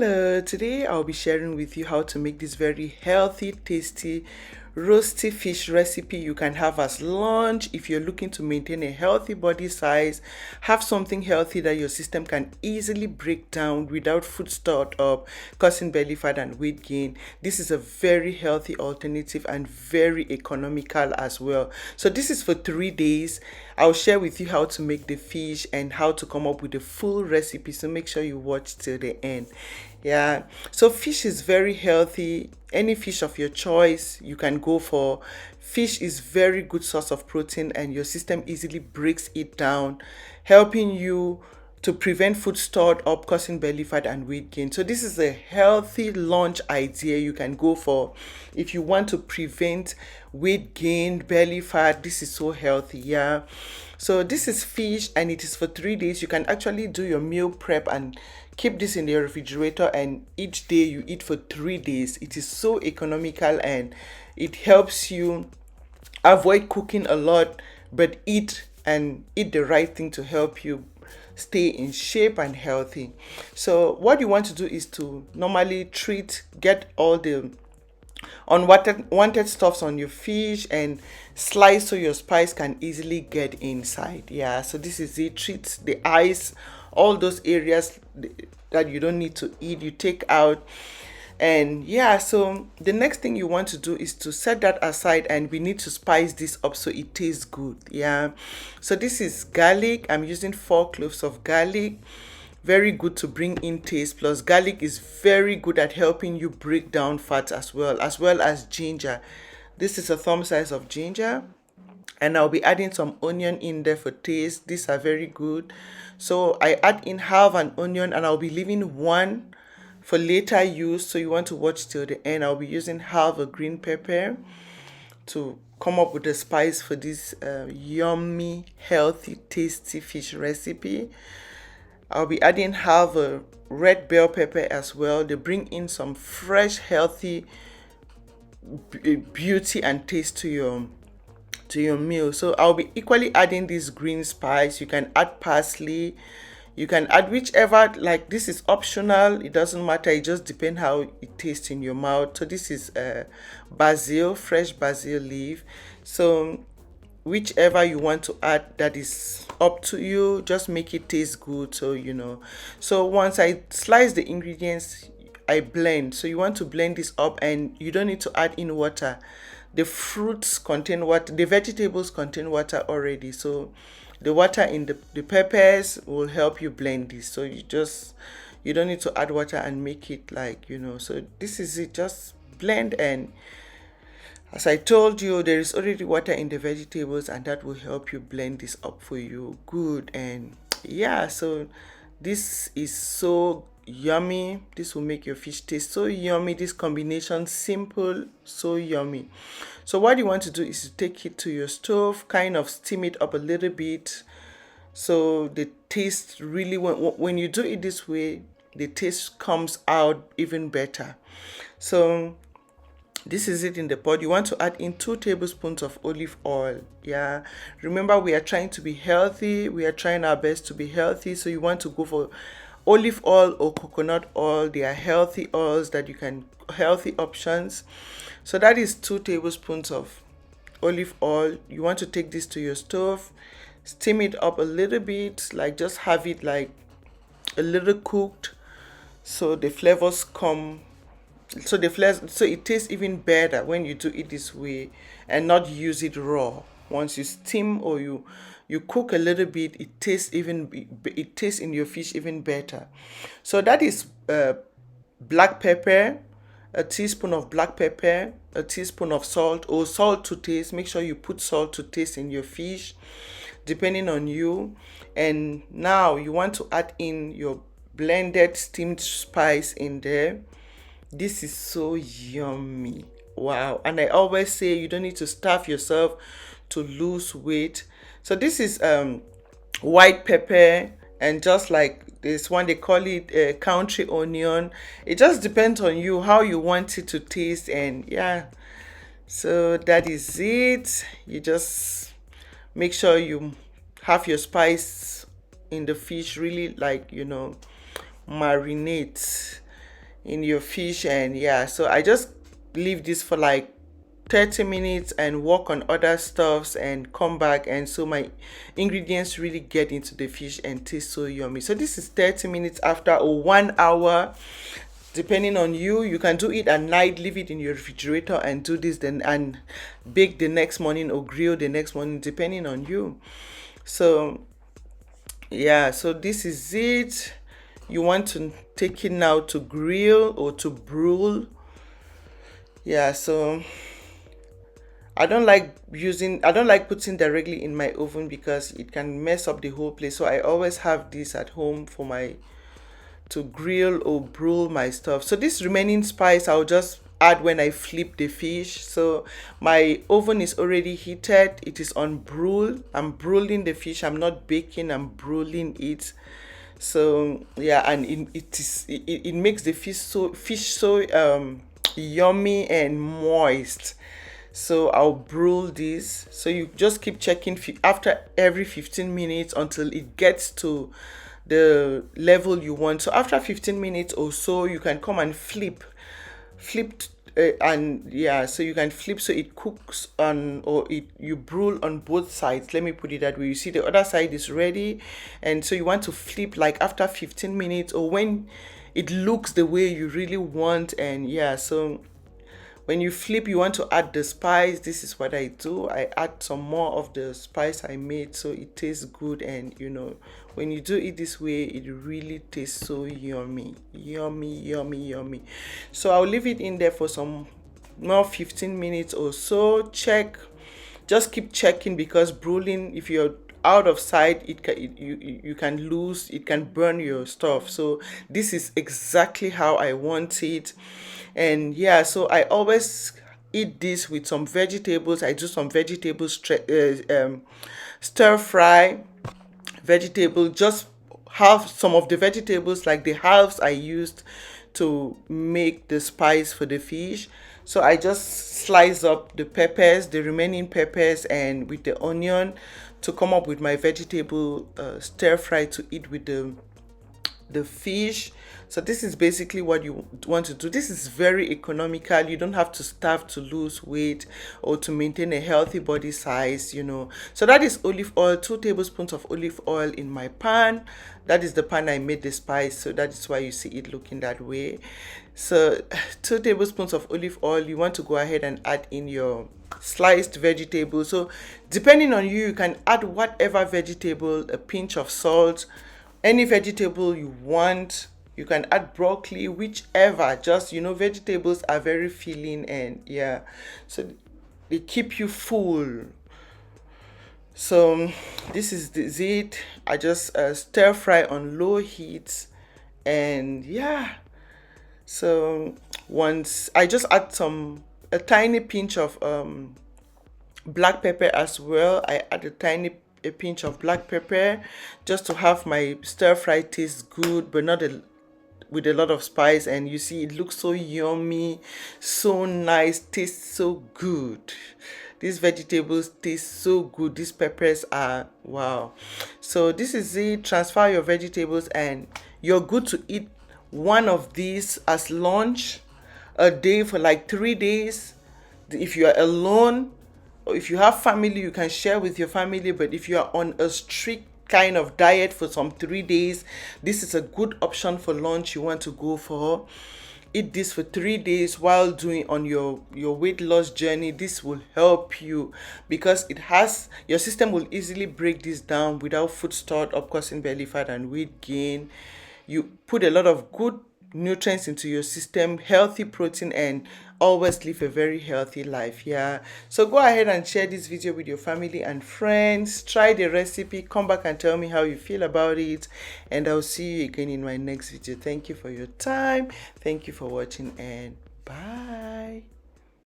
Hello, today I'll be sharing with you how to make this very healthy, tasty, roasty fish recipe you can have as lunch if you're looking to maintain a healthy body size, have something healthy that your system can easily break down without food stored up, causing belly fat and weight gain. This is a very healthy alternative and very economical as well. So this is for 3 days. I'll share with you how to make the fish and how to come up with the full recipe, so make sure you watch till the end. Yeah, so fish is very healthy. Any fish of your choice you can go for. Fish is very good source of protein and your system easily breaks it down, helping you to prevent food stored up, causing belly fat and weight gain. So this is a healthy lunch idea you can go for if you want to prevent weight gain, belly fat. This is so healthy. Yeah, so this is fish and it is for 3 days. You can actually do your meal prep and keep this in the refrigerator, and each day you eat for 3 days. It is so economical and it helps you avoid cooking a lot, but eat the right thing to help you stay in shape and healthy. So what you want to do is to normally get all the unwanted stuffs on your fish and slice so your spice can easily get inside. Yeah, so this is it. Treat the eyes, all those areas that you don't need to eat, you take out. And yeah, so the next thing you want to do is to set that aside, and we need to spice this up so it tastes good. Yeah, so this is garlic. I'm using 4 cloves of garlic. Very good to bring in taste. Plus garlic is very good at helping you break down fat as well as ginger. This is a thumb size of ginger, and I'll be adding some onion in there for taste. These are very good. So I add in half an onion and I'll be leaving one for later use. So you want to watch till the end. I'll be using half a green pepper to come up with the spice for this yummy, healthy, tasty fish recipe. I'll be adding half a red bell pepper as well. They bring in some fresh, healthy beauty and taste to your meal. So I'll be equally adding this green spice. You can add parsley. You can add whichever, like this is optional. It doesn't matter. It just depends how it tastes in your mouth. So this is basil, fresh basil leaf. So whichever you want to add, that is up to you. Just make it taste good. So once I slice the ingredients, I blend. So you want to blend this up and you don't need to add in water. The fruits contain water, the vegetables contain water already. So the water in the peppers will help you blend this. So you don't need to add water and make it so this is it. Just blend, and as I told you, there is already water in the vegetables, and that will help you blend this up for you good. And yeah, so this is so yummy. This will make your fish taste so yummy. This combination, simple, so yummy. So what you want to do is to take it to your stove, kind of steam it up a little bit, so the taste really, when you do it this way, the taste comes out even better. So this is it in the pot. You want to add in 2 tablespoons of olive oil. Yeah, remember, we are trying to be healthy. We are trying our best to be healthy. So you want to go for olive oil or coconut oil. They are healthy oils that you can, healthy options. So that is 2 tablespoons of olive oil. You want to take this to your stove, steam it up a little bit, like just have it like a little cooked, so the flavors come, so it tastes even better when you do it this way and not use it raw. Once you steam or you cook a little bit, it tastes in your fish even better. So that is black pepper, a teaspoon of black pepper, a teaspoon of salt, or salt to taste. Make sure you put salt to taste in your fish, depending on you. And now you want to add in your blended steamed spice in there. This is so yummy. Wow. And I always say you don't need to starve yourself to lose weight. So this is white pepper, and just like this one, they call it country onion. It just depends on you how you want it to taste. And yeah, so that is it. You just make sure you have your spice in the fish, really marinate. in your fish. And yeah, so I just leave this for like 30 minutes and work on other stuffs and come back, and so my ingredients really get into the fish and taste so yummy. So this is 30 minutes after, or 1 hour, depending on you. You can do it at night, leave it in your refrigerator and do this, then and bake the next morning or grill the next morning, depending on you. So yeah, so this is it. You want to take it now to grill or to broil. Yeah, so I don't like putting directly in my oven because it can mess up the whole place. So I always have this at home for my to grill or broil my stuff. So this remaining spice I'll just add when I flip the fish. So my oven is already heated. It is on broil. I'm broiling the fish. I'm not baking, I'm broiling it. So yeah, and it makes the fish so yummy and moist. So I'll broil this. So you just keep checking after every 15 minutes until it gets to the level you want. So after 15 minutes or so, you can come and flip and yeah, so you can flip so it cooks on, or it you broil on both sides. Let me put it that way. You see the other side is ready, and so you want to flip like after 15 minutes or when it looks the way you really want. And yeah, so when you flip, you want to add the spice. This is what I do. I add some more of the spice I made so it tastes good. And when you do it this way, it really tastes so yummy. Yummy, yummy, yummy. So I'll leave it in there for some more 15 minutes or so. Just keep checking, because broiling, if you're out of sight, you can lose, it can burn your stuff. So this is exactly how I want it. And yeah, so I always eat this with some vegetables. I do some stir fry vegetable, just half some of the vegetables, like the halves I used to make the spice for the fish. So I just slice up the peppers, the remaining peppers, and with the onion to come up with my vegetable stir fry to eat with the fish. So this is basically what you want to do. This is very economical. You don't have to starve to lose weight or to maintain a healthy body size. So that is olive oil, 2 tablespoons of olive oil in my pan. That is the pan I made the spice, so that is why you see it looking that way. So 2 tablespoons of olive oil. You want to go ahead and add in your sliced vegetable. So depending on you can add whatever vegetable, a pinch of salt, any vegetable you want. You can add broccoli, whichever. Just vegetables are very filling, and yeah, so they keep you full. So this is it. I just stir fry on low heat, and yeah. So once I just add a tiny pinch of black pepper as well. I add a pinch of black pepper just to have my stir fry taste good, but not with a lot of spice. And you see it looks so yummy, so nice, tastes so good. These vegetables taste so good. These peppers are wow. So this is it. Transfer your vegetables and you're good to eat one of these as lunch a day for like 3 days. If you are alone, or if you have family, you can share with your family. But if you are on a strict kind of diet for some 3 days, this is a good option for lunch you want to go for. Eat this for 3 days while doing on your weight loss journey. This will help you because your system will easily break this down without food stored up, causing belly fat and weight gain. You put a lot of good nutrients into your system, healthy protein, and always live a very healthy life. Yeah, so go ahead and share this video with your family and friends. Try the recipe, come back and tell me how you feel about it, and I'll see you again in my next video. Thank you for your time, thank you for watching, and bye.